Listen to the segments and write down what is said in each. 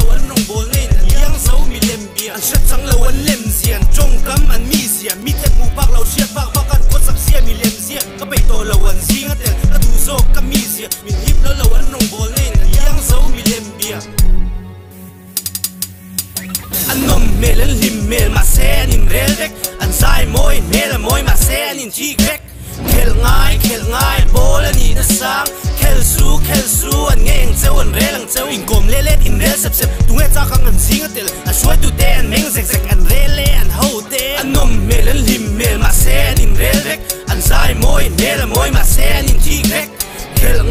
lâu anh nông bồn ngay anh giang dấu mi lem bia anh sẽ trắng lâu anh lem zian trong cắm anh mi zian mi thẹn mù bạc lâu xiết bạc bạc anh quất sặc xiê mi lem zian các bể to lâu anh ziang anh tel các thủ dô các mi zian min hip lâu anh nông bồn ngay anh giang dấu mi lem bia anh nông mel anh lim mel mà xe in rel dek anh sai môi mel môi mà xe in chi grek khel ngai bol anh in sang khel su anh nghe anh treo anh rel anh treo in com le in rel sep sep tu nghe cha khang anh sing atel anh suy tu te anh meng zek zek anh rel le anh hau te anh nông mel anh lim mel mà xe in rel dek anh sai môi mel môi mà xe in chi grek khel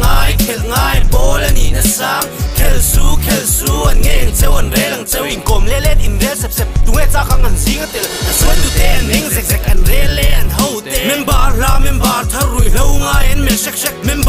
ngai bol anh in sang khel su anh nghe anh treo anh rel anh treo in com le in rel sep sep tu nghe cha khang anh sing atel anh suy tu te anh meng zek zek anh rel le anh hau te member tharui lâu ngai anh mel shek shek member